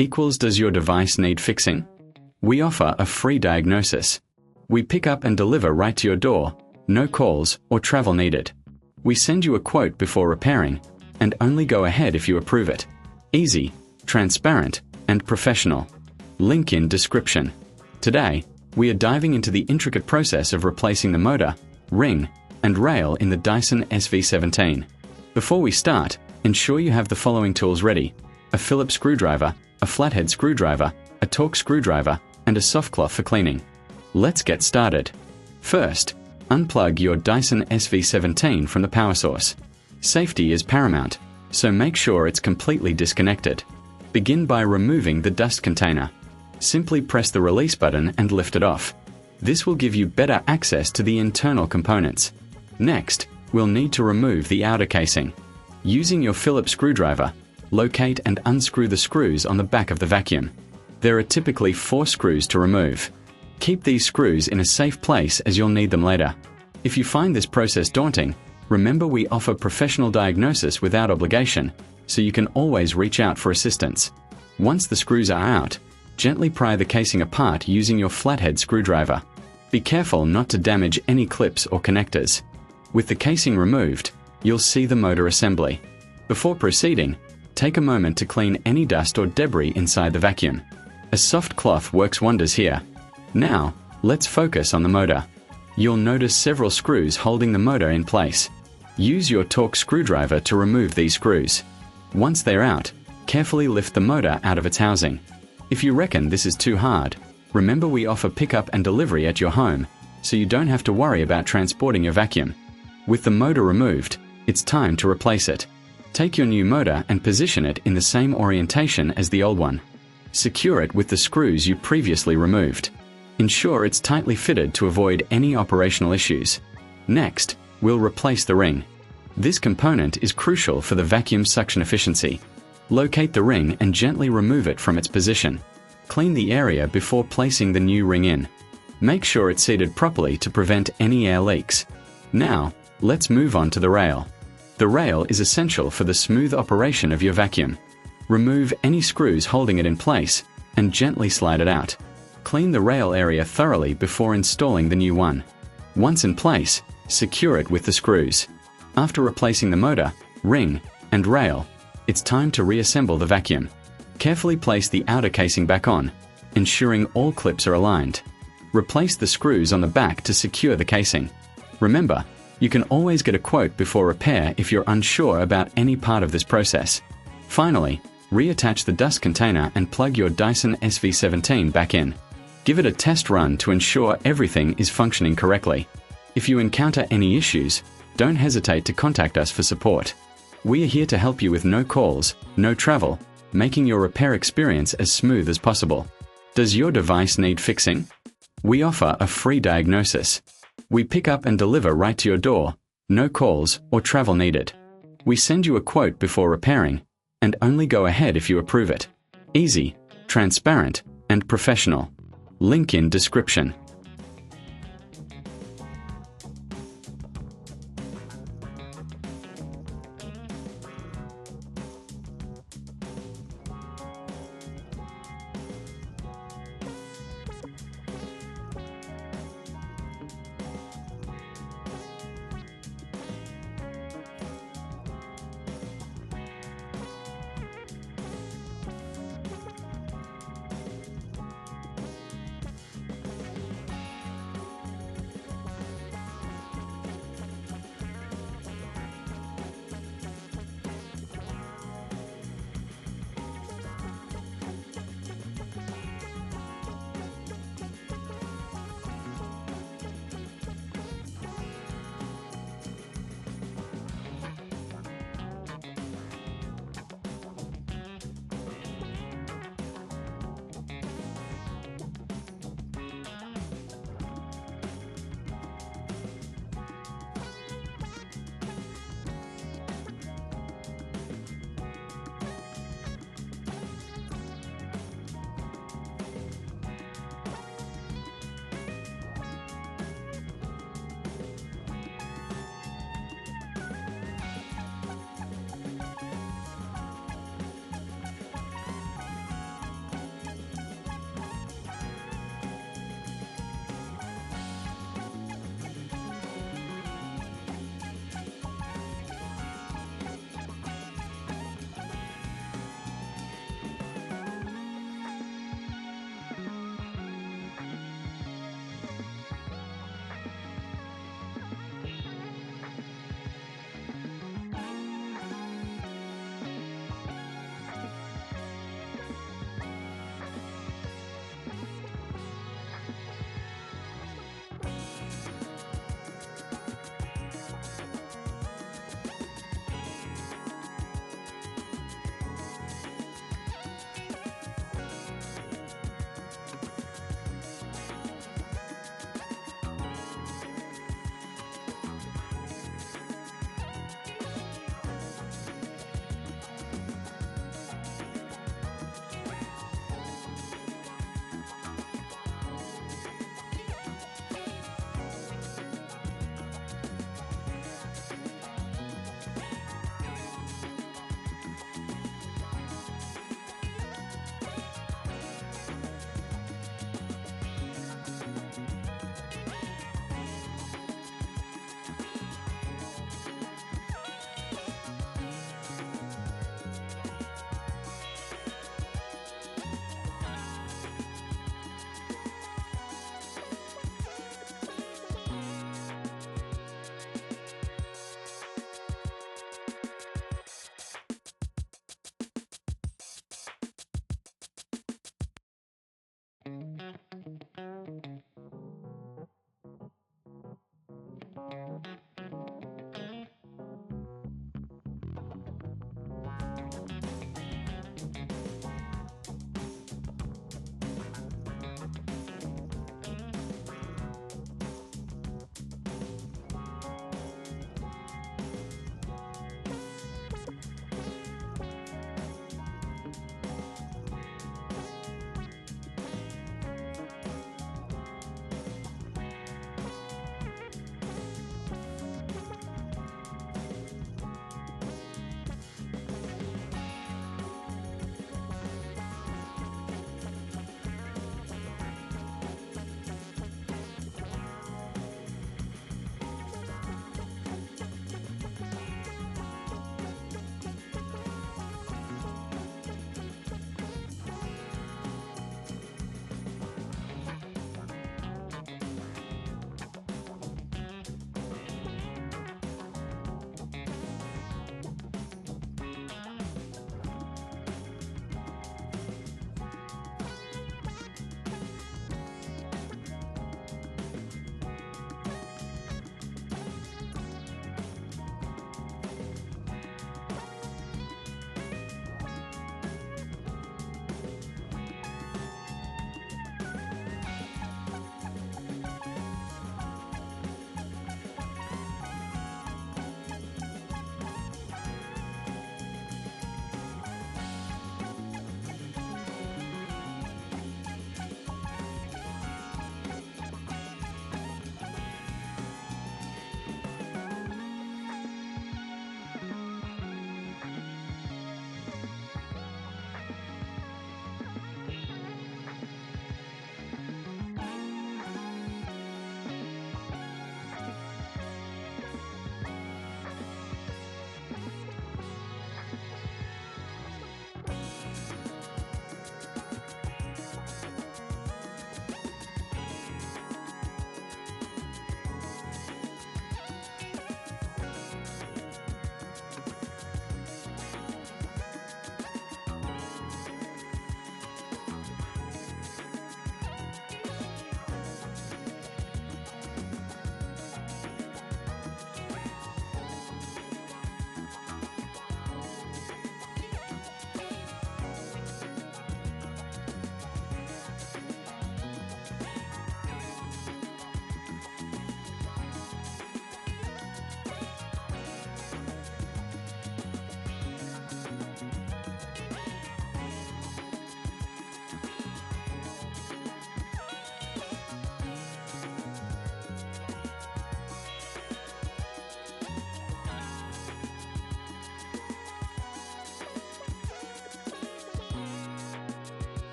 equals does your device need fixing? We offer a free diagnosis. We pick up and deliver right to your door, no calls or travel needed. We send you a quote before repairing, and only go ahead if you approve it. Easy, transparent, and professional. Link in description. Today, we are diving into the intricate process of replacing the motor, ring, and rail in the Dyson SV17. Before we start, ensure you have the following tools ready: a Phillips screwdriver, a flathead screwdriver, a Torx screwdriver, and a soft cloth for cleaning. Let's get started. First, unplug your Dyson SV17 from the power source. Safety is paramount, so make sure it's completely disconnected. Begin by removing the dust container. Simply press the release button and lift it off. This will give you better access to the internal components. Next, we'll need to remove the outer casing. Using your Phillips screwdriver, locate and unscrew the screws on the back of the vacuum. There are typically 4 screws to remove. Keep these screws in a safe place as you'll need them later. If you find this process daunting, remember we offer professional diagnosis without obligation, so you can always reach out for assistance. Once the screws are out, gently pry the casing apart using your flathead screwdriver. Be careful not to damage any clips or connectors. With the casing removed, you'll see the motor assembly. Before proceeding, take a moment to clean any dust or debris inside the vacuum. A soft cloth works wonders here. Now, let's focus on the motor. You'll notice several screws holding the motor in place. Use your Torx screwdriver to remove these screws. Once they're out, carefully lift the motor out of its housing. If you reckon this is too hard, remember we offer pickup and delivery at your home, so you don't have to worry about transporting your vacuum. With the motor removed, it's time to replace it. Take your new motor and position it in the same orientation as the old one. Secure it with the screws you previously removed. Ensure it's tightly fitted to avoid any operational issues. Next, we'll replace the ring. This component is crucial for the vacuum suction efficiency. Locate the ring and gently remove it from its position. Clean the area before placing the new ring in. Make sure it's seated properly to prevent any air leaks. Now, let's move on to the rail. The rail is essential for the smooth operation of your vacuum. Remove any screws holding it in place and gently slide it out. Clean the rail area thoroughly before installing the new one. Once in place, secure it with the screws. After replacing the motor, ring, and rail, it's time to reassemble the vacuum. Carefully place the outer casing back on, ensuring all clips are aligned. Replace the screws on the back to secure the casing. Remember, you can always get a quote before repair if you're unsure about any part of this process. Finally, reattach the dust container and plug your Dyson SV17 back in. Give it a test run to ensure everything is functioning correctly. If you encounter any issues, don't hesitate to contact us for support. We are here to help you with no calls, no travel, making your repair experience as smooth as possible. Does your device need fixing? We offer a free diagnosis. We pick up and deliver right to your door, no calls or travel needed. We send you a quote before repairing, and only go ahead if you approve it. Easy, transparent, and professional. Link in description.